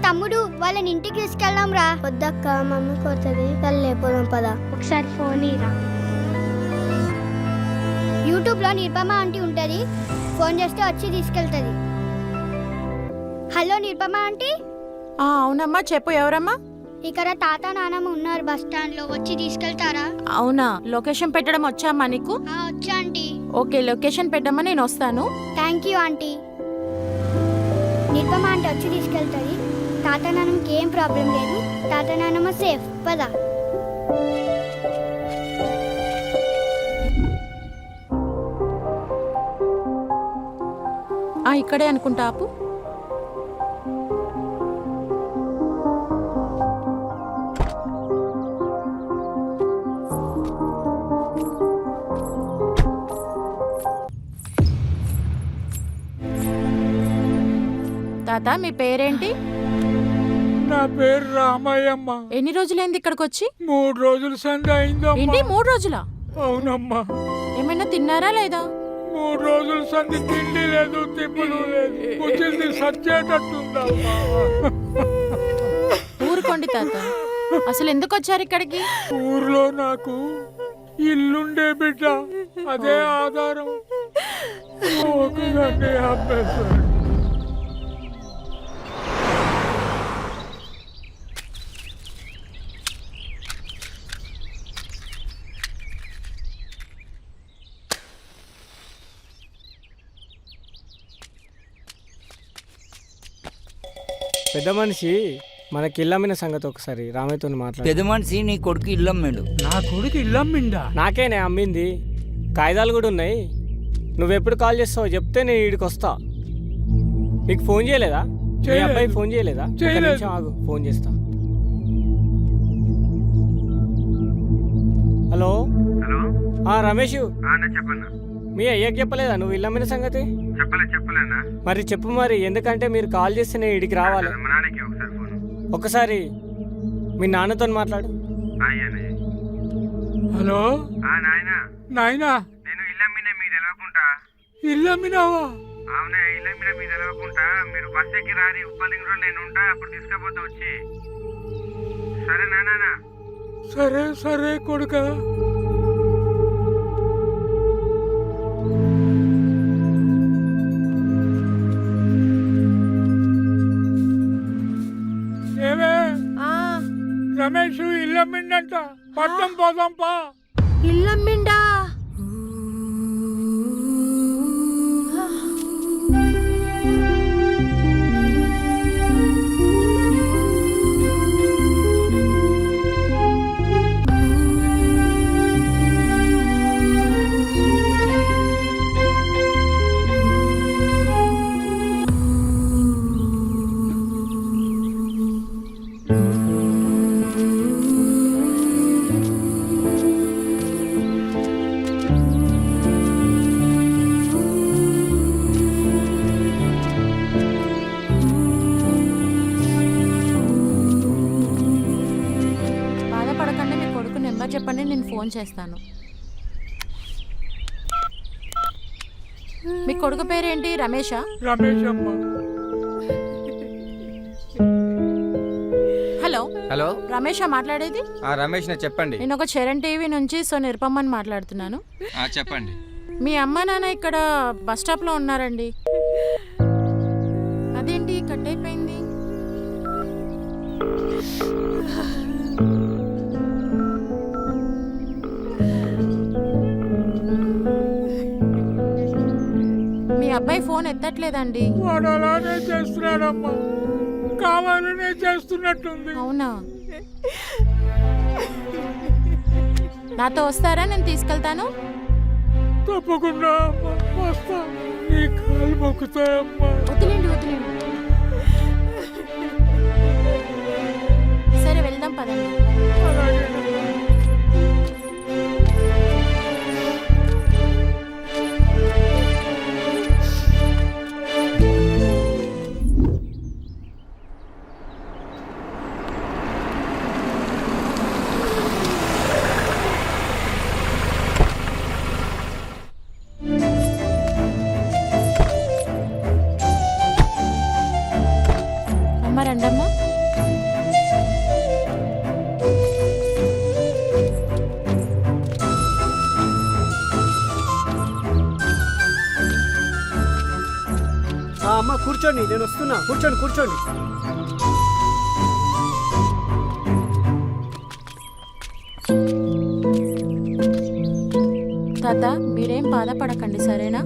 తమ్ముడు వాళ్ళని ఇంటికి తీసుకెళ్దాం రా. వద్దక్క, మమ్మీ కొడుతుంది. తల్లి పోదాం పదా. ఒకసారి ఫోన్ ఇరా. యూట్యూబ్లో నిర్పమ ఆంటీ ఉంటుంది, ఫోన్ చేస్తే వచ్చి తీసుకెళ్తుంది. Hello Nirupama aunty. అవునమ్మా, చెప్పు. ఎవరమ్మా? ఇక్కడ తాత నానమ్మ ఉన్నారు బస్ స్టాండ్ లో, వచ్చి తీసుకెళ్తారా? అవునా, లొకేషన్ పెట్టడం వచ్చామ్మా నీకు? వచ్చా ఆంటీ. ఓకే, లొకేషన్ పెట్టమ్మా, నేను వస్తాను. Thank you aunty. Nirupama aunty వచ్చి తీసుకెళ్తుంది. తాత నాన్నమ్మకి ఏం ప్రాబ్లం లేదు, తాత నానమ్మ సేఫ్. పదా. ఇక్కడే అనుకుంటా, ఆపు. తాత, మీ పేరేంటి? నా పేరు రామయ్యమ్మ. ఎన్ని రోజులైంది ఇక్కడికి వచ్చి? 3 రోజులు సంధి అయిందమ్మా. ఏంటి 3 రోజులా? అవునమ్మా. ఏమైనా తిన్నారా లేదా? 3 రోజులు సంధి తిండి లేదు, తిప్పులు లేదు. కూర్చుంది సచ్చేటట్టుందమ్మా. ఊరుకోండి తాత, అసలు ఎందుకు వచ్చారు ఇక్కడికి? ఊర్లో నాకు ఇల్లుండే బిడ్డ, అదే ఆధారం. ఒకదాన్ని అభ్యర్థం. పెద్ద మనిషి మనకి ఇల్లమ్మిన సంగతి ఒకసారి రామయ్యతో మాట్లాడు. పెద్ద మనిషి నీ కొడుకు ఇల్లమ్మాడు. నా కొడుకు ఇల్లమ్మిండా? నాకేనే అమ్మింది, కాగితాలు కూడా ఉన్నాయి. నువ్వెప్పుడు కాల్ చేస్తావో చెప్తే నేను ఈడికి వస్తా. నీకు ఫోన్ చేయలేదా? మీ అబ్బాయి ఫోన్ చేయలేదా? ఒక్క నిమిషం ఆగు, ఫోన్ చేస్తా. హలో. రమేష్, చెప్పన్నా. మీ అయ్యకి చెప్పలేదా నువ్వు ఇల్లమ్మిన సంగతి? చెప్పలేనా? మరి చెప్పు మరి, ఎందుకంటే మీరు కాల్ చేస్తే నేను ఇడికి రావాలి. మా నాన్నకి ఒకసారి ఫోన్. ఒకసారి మీ నాన్నతో మాట్లాడు. హలో నాయనా, నేను ఇల్లమ్మిన మీరు తెలవకుండా. ఇల్లమ్మినావా? అవునే, ఇల్లమ్మిన మీరు తెలవకుండా. మీరు బస్ ఎక్కి రారి, ఉప్పలింగ్ రోడ్ నేను ఉంటా, అప్పుడు తీసుకపోతే వచ్చి. సరేనా నాన్న? సరే సరే కొడుక. ఏమే రమేష్ ఇల్లమ్మిండంట, పట్నం పోదాంపా. ఇల్లమ్మిండా? బాధపడకండి, మీ కొడుకు నెంబర్ చెప్పండి, నేను ఫోన్ చేస్తాను. మీ కొడుకు పేరేంటి? రమేషా? రమేష్ అమ్మ. హలో. హలో, రమేషా మాట్లాడేది? రమేష్ చెప్పండి. నేను ఒక చరణ్ టీవీ నుంచి నిర్పమ్మని మాట్లాడుతున్నాను. చెప్పండి. మీ అమ్మ నాన్న ఇక్కడ బస్ స్టాప్లో ఉన్నారండి. అదేంటి కట్ అయిపోయింది? మీ అబ్బాయి ఫోన్ ఎత్తట్లేదండి. వాడు అలానే చేస్తున్నాడమ్మా, కావాలనే చేస్తున్నట్టుంది. అవునా? నాతో వస్తారా? నేను తీసుకెళ్తాను. తప్పకుండా అమ్మా, వస్తా. నీ కాలు మొక్కుతాయమ్మా. వదిలేండి. సరే వెళ్దాం పదండి. అలాగే. అమ్మ రండమ్మా. అమ్మ కూర్చోండి, నేను వస్తున్నా. కూర్చోండి కూర్చోండి. తాత మీరేం బాధపడకండి సరేనా?